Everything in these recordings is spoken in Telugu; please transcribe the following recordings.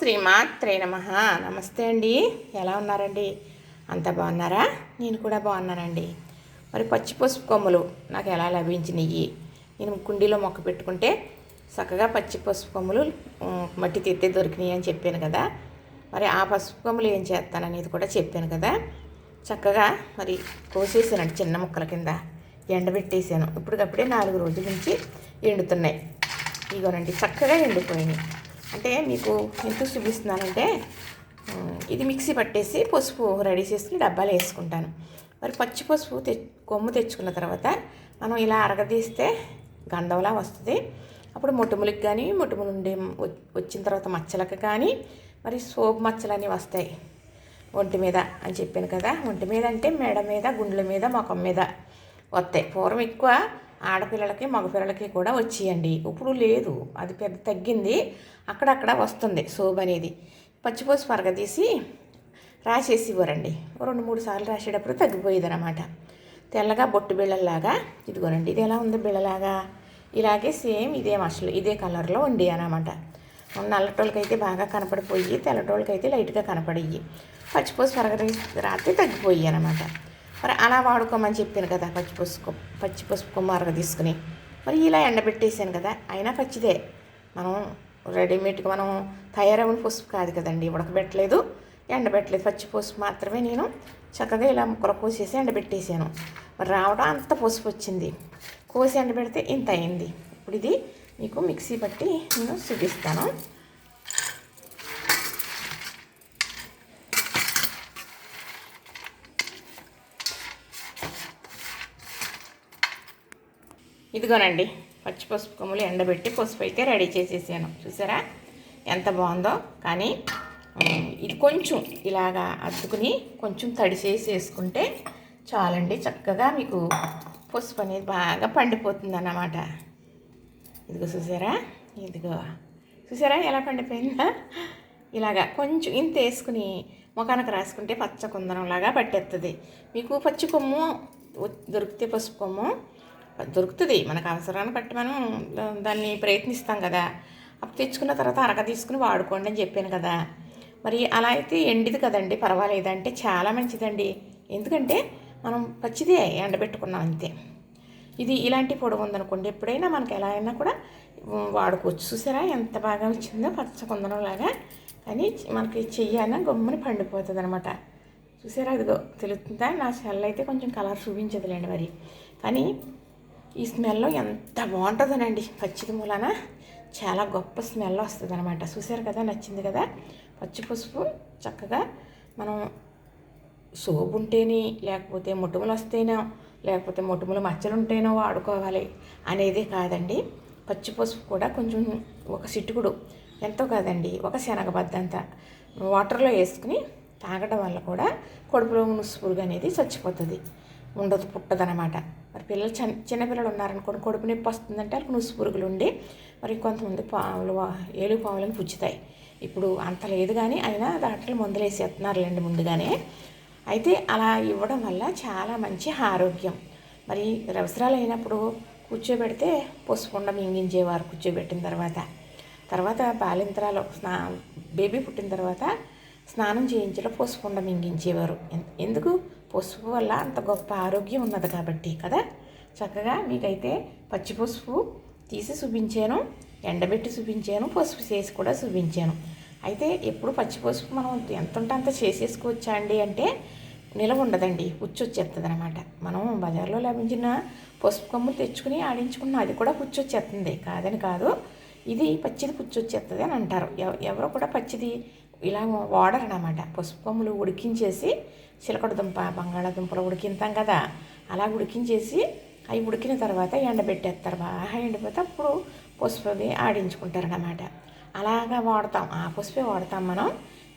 శ్రీమాత్రే నమః. నమస్తే అండి. ఎలా ఉన్నారండి? అంత బాగున్నారా? నేను కూడా బాగున్నానండి. మరి పచ్చి పసుపు కొమ్మలు నాకు ఎలా లభించినాయి? నేను కుండీలో మొక్క పెట్టుకుంటే చక్కగా పచ్చి పసుపు కొమ్మలు మట్టి తెత్తే దొరికినాయి అని చెప్పాను కదా. మరి ఆ పసుపు కొమ్మలు ఏం చేస్తాననేది కూడా చెప్పాను కదా. చక్కగా మరి కోసేసానండి చిన్న ముక్కల కింద ఎండబెట్టేసాను. ఇప్పటికప్పుడే 4 రోజుల నుంచి ఎండుతున్నాయి. ఇగోనండి చక్కగా ఎండిపోయినాయి. అంటే మీకు ఎందుకు చూపిస్తున్నానంటే ఇది మిక్సీ పట్టేసి పసుపు రెడీ చేసుకుని డబ్బాలు వేసుకుంటాను. మరి పచ్చి పసుపు కొమ్ము తెచ్చుకున్న తర్వాత మనం ఇలా అరగదీస్తే గంధంలా వస్తుంది. అప్పుడు మొటిములకి కానీ మొటిములు ఉండే వచ్చిన తర్వాత మచ్చలకు కానీ మరి సోపు మచ్చలని వస్తాయి ఒంటి మీద అని చెప్పాను కదా. ఒంటి మీద అంటే మెడ మీద, గుండెల మీద, ముఖం మీద వస్తాయి. పూర్వం ఎక్కువ ఆడపిల్లలకి మగపిల్లలకి కూడా వచ్చేయండి. ఇప్పుడు లేదు, అది పెద్ద తగ్గింది. అక్కడక్కడ వస్తుంది సోపు అనేది. పచ్చిపసుపు అరగదీసి రాసేసి ఇవ్వరండి. 2-3 సార్లు రాసేటప్పుడు తగ్గిపోయేది అనమాట. తెల్లగా బొట్టు బిళ్ళలాగా ఇదిగోనండి. ఇది ఎలా ఉంది బిళ్ళలాగా? ఇలాగే సేమ్ ఇదే మసలు ఇదే కలర్లో ఉండి అనమాట. నల్లటోళ్ళకైతే బాగా కనపడిపోయి, తెల్లటోళ్ళకైతే లైట్గా కనపడియ్యి. పచ్చిపసుపు రాత్రి తగ్గిపోయి అనమాట. మరి అలా వాడుకోమని చెప్పాను కదా. పచ్చి పసుపు కొమ్మ అరగ తీసుకుని మరి ఇలా ఎండబెట్టేసాను కదా. అయినా పచ్చిదే, మనం రెడీమేడ్గా మనం తయారవుని పసుపు కాదు కదండి. ఉడకబెట్టలేదు, ఎండబెట్టలేదు, పచ్చి పసుపు మాత్రమే నేను చక్కగా ఇలా ముక్కలు కోసేసి ఎండబెట్టేసాను. మరి రావడం అంత పసుపు వచ్చింది. కోసి ఎండబెడితే ఇంత అయింది. ఇప్పుడు ఇది మీకు మిక్సీ పట్టి నేను చూపిస్తాను. ఇదిగోనండి పచ్చి పసుపు కొమ్ములు ఎండబెట్టి పసుపు అయితే రెడీ చేసేసాను. చూసారా ఎంత బాగుందో. కానీ ఇది కొంచెం ఇలాగా అద్దుకుని కొంచెం తడిసేసి వేసుకుంటే చాలండి. చక్కగా మీకు పసుపు అనేది బాగా పండిపోతుంది అన్నమాట. ఇదిగో చూసారా, ఇదిగో చూసారా ఎలా పండిపోయిందా. ఇలాగా కొంచెం ఇంత వేసుకుని ముఖానికి రాసుకుంటే పచ్చ కుందనంలాగా పట్టేస్తుంది. మీకు పచ్చి కొమ్ము దొరికితే పసుపు కొమ్ము దొరుకుతుంది, మనకు అవసరాన్ని బట్టి మనం దాన్ని ప్రయత్నిస్తాం కదా. అప్పుడు తెచ్చుకున్న తర్వాత అరగ తీసుకుని వాడుకోండి అని చెప్పాను కదా. మరి అలా అయితే ఎండిది కదండి, పర్వాలేదంటే చాలా మంచిదండి. ఎందుకంటే మనం పచ్చిదే ఎండబెట్టుకున్నాం అంతే. ఇది ఇలాంటి పొడవు ఉందనుకోండి, ఎప్పుడైనా మనకి ఎలా అయినా కూడా వాడుకోవచ్చు. చూసారా ఎంత బాగా వచ్చిందో పచ్చ కుందనంలాగా. కానీ మనకి చెయ్యన గమ్ముని పండిపోతుంది అనమాట. చూసారా ఇదిగో తెలుస్తుందా. నా సెల్ అయితే కొంచెం కలర్ చూపించదులేండి మరి. కానీ ఈ స్మెల్ ఎంత బాగుంటుందోనండి. పచ్చిది మూలాన చాలా గొప్ప స్మెల్ వస్తుంది అనమాట. చూసారు కదా, నచ్చింది కదా. పచ్చి పసుపు చక్కగా మనం సోపు ఉంటేనే, లేకపోతే మొటిములు వస్తేనో, లేకపోతే మొటిములు మచ్చలు ఉంటేనో వాడుకోవాలి అనేది కాదండి. పచ్చి పసుపు కూడా కొంచెం ఒక సిటుకుడు, ఎంతో కాదండి, ఒక శనగబద్దంత వాటర్లో వేసుకుని తాగడం వల్ల కూడా కడుపులో నుసుపురుగు అనేది చచ్చిపోతుంది, ఉండదు, పుట్టదనమాట. మరి పిల్లలు చిన్నపిల్లలు ఉన్నారనుకోండి, కడుపు నొప్పి వస్తుందంటే వాళ్ళకి నుసుపురుగులు ఉండి మరి కొంతమంది ఏలు పాములను పుచ్చుతాయి. ఇప్పుడు అంత లేదు కానీ అయినా డాక్టర్లు మందులు వేసేస్తున్నారులేండి ముందుగానే. అయితే అలా ఇవ్వడం వల్ల చాలా మంచి ఆరోగ్యం. మరి అవసరాలు అయినప్పుడు కూర్చోబెడితే పసుపుండ మింగించేవారు కూర్చోబెట్టిన తర్వాత బాలింతరాలు బేబీ పుట్టిన తర్వాత స్నానం చేయించలో పసుపుండ మింగించేవారు. ఎందుకు? పసుపు వల్ల అంత గొప్ప ఆరోగ్యం ఉన్నది కాబట్టి కదా. చక్కగా మీకైతే పచ్చి పసుపు తీసి చూపించాను, ఎండబెట్టి చూపించాను, పసుపు చేసి కూడా చూపించాను. అయితే ఎప్పుడు పచ్చి పసుపు మనం ఎంత ఉంటే అంత చేసేసుకోవచ్చా అండి అంటే నిలవ ఉండదండి, పుచ్చొచ్చేస్తుంది అనమాట. మనం బజార్లో లభించిన పసుపు కొమ్ములు తెచ్చుకుని ఆడించుకున్న అది కూడా పుచ్చొచ్చేస్తుంది, కాదని కాదు. ఇది పచ్చిది పుచ్చొచ్చేస్తుంది అని అంటారు. ఎవరో కూడా పచ్చిది ఇలా వాడరు అన్నమాట. పసుపు కొమ్ములు ఉడికించేసి చిలకడ దుంప, బంగాళాదుంపలు ఉడికింతాం కదా, అలా ఉడికించేసి అవి ఉడికిన తర్వాత ఎండబెట్టేస్తారు. బాగా ఎండిపోతే అప్పుడు పసుపుది ఆడించుకుంటారన్నమాట. అలాగా వాడతాం, ఆ పసుపే వాడతాం మనం.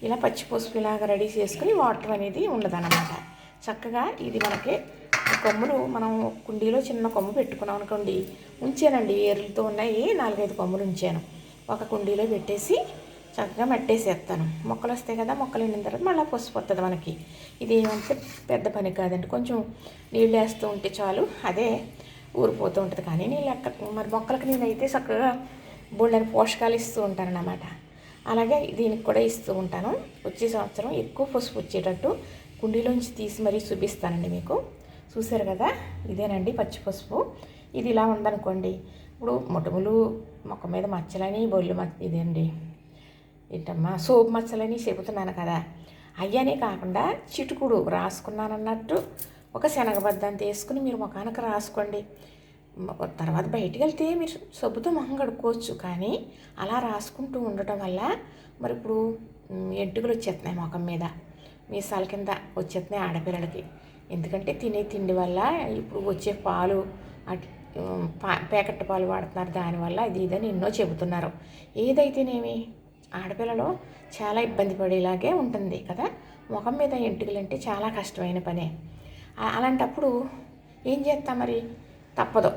ఇలా పచ్చి పసుపు ఇలాగ రెడీ చేసుకుని వాటర్ అనేది ఉండదన్నమాట. చక్కగా ఇది మనకి కొమ్ములు మనం కుండీలో చిన్న కొమ్ము పెట్టుకున్నాం అనుకోండి, ఉంచానండి, ఏర్లతో ఉన్నాయి 4-5 కొమ్ములు ఉంచాను. ఒక కుండీలో పెట్టేసి చక్కగా మట్టేసేస్తాను. మొక్కలు వస్తాయి కదా, మొక్కలు ఎండిన తర్వాత మళ్ళీ పసుపు వస్తుంది మనకి. ఇది ఏమంటే పెద్ద పని కాదండి, కొంచెం నీళ్ళు వేస్తూ ఉంటే చాలు, అదే ఊరిపోతూ ఉంటుంది. కానీ నీళ్ళు మరి మొక్కలకి నేనైతే చక్కగా బోళ్ళని పోషకాలు ఇస్తూ ఉంటాను అన్నమాట. అలాగే దీనికి కూడా ఇస్తూ ఉంటాను. వచ్చే సంవత్సరం ఎక్కువ పసుపు వచ్చేటట్టు కుండీలోంచి తీసి మరీ చూపిస్తానండి మీకు. చూసారు కదా, ఇదేనండి పచ్చి పసుపు. ఇది ఇలా ఉందనుకోండి, ఇప్పుడు మొటిమలు, మొక్క మీద మచ్చలని, బొల్లు ఇదండి ఏంటమ్మా సోపు మచ్చలని చెబుతున్నాను కదా, అయ్యనే కాకుండా చిటుకుడు రాసుకున్నానన్నట్టు ఒక శనగబద్దంత వేసుకుని మీరు ముఖానికి రాసుకోండి. తర్వాత బయటికి వెళ్తే మీరు సబ్బుతో మొహం కడుక్కోవచ్చు, కానీ అలా రాసుకుంటూ ఉండటం వల్ల మరి ఇప్పుడు ఎంటుకలు వచ్చేస్తున్నాయి ముఖం మీద, మీసాల కింద వచ్చేస్తున్నాయి ఆడపిల్లలకి. ఎందుకంటే తినే తిండి వల్ల ఇప్పుడు వచ్చే పాలు ప్యాకెట్ పాలు వాడుతున్నారు, దానివల్ల ఇది ఇదని ఎన్నో చెబుతున్నారు. ఏదైతేనేమి ఆడపిల్లలు చాలా ఇబ్బంది పడేలాగే ఉంటుంది కదా. ముఖం మీద ఎంటుకలు అంటే చాలా కష్టమైన పనే. అలాంటప్పుడు ఏం చేస్తాం మరి, తప్పదు.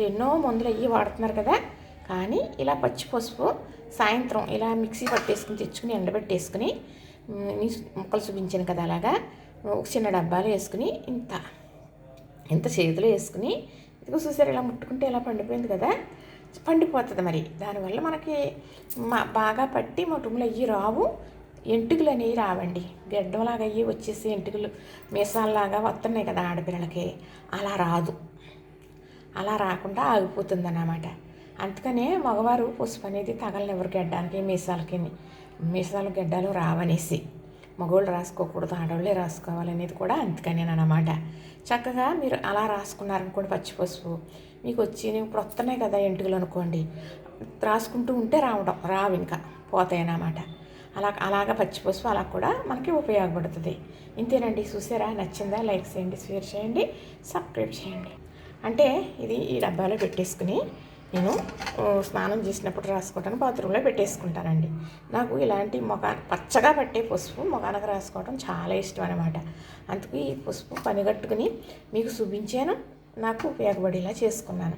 ఎన్నో మందులు అయ్యి వాడుతున్నారు కదా, కానీ ఇలా పచ్చి పసుపు సాయంత్రం ఇలా మిక్సీ పట్టేసుకుని తెచ్చుకుని ఎండబెట్టేసుకుని ముక్కలు చూపించాను కదా, అలాగా ఒక చిన్న డబ్బాలు వేసుకుని ఇంత చేతిలో వేసుకుని ఇదిగో చూసారు, ఇలా ముట్టుకుంటే ఇలా పండిపోయింది కదా, పండిపోతుంది. మరి దానివల్ల మనకి బాగా పట్టి మొటిమలు అయ్యి రావు, ఎంటుకలు అనేవి రావండి. గడ్డంలాగా అయ్యి వచ్చేసి ఎంటుకలు మీసాల్లాగా వస్తున్నాయి కదా ఆడపిల్లలకి, అలా రాదు. అలా రాకుండా ఆగిపోతుంది అన్నమాట. అందుకనే మగవారు పసుపు అనేది తగలనివ్వరు గడ్డానికి, మీసాలు గడ్డాలు రావనేసి. మగవాళ్ళు రాసుకోకూడదు, ఆడవాళ్ళే రాసుకోవాలనేది కూడా అందుకనేనమాట. చక్కగా మీరు అలా రాసుకున్నారనుకోండి పచ్చి పసుపు, మీకు వచ్చి ఇప్పుడు వస్తున్నాయి కదా ఎంటుకలు అనుకోండి, రాసుకుంటూ ఉంటే రావు, ఇంకా పోతాయన్నమాట. అలాగా పచ్చి పసుపు అలా కూడా మనకి ఉపయోగపడుతుంది. ఇంతేనండి. చూసారా, నచ్చిందా? లైక్ చేయండి, షేర్ చేయండి, సబ్స్క్రైబ్ చేయండి. అంటే ఇది ఈ డబ్బాలో పెట్టేసుకుని నేను స్నానం చేసినప్పుడు రాసుకోవడానికి బాత్రూంలో పెట్టేసుకుంటానండి. నాకు ఇలాంటి పచ్చగా పట్టే పసుపు మొఖానికి రాసుకోవడం చాలా ఇష్టం అనమాట. అందుకు ఈ పసుపు పనిగట్టుకుని మీకు చూపించాను, నాకు ఉపయోగపడేలా చేసుకున్నాను.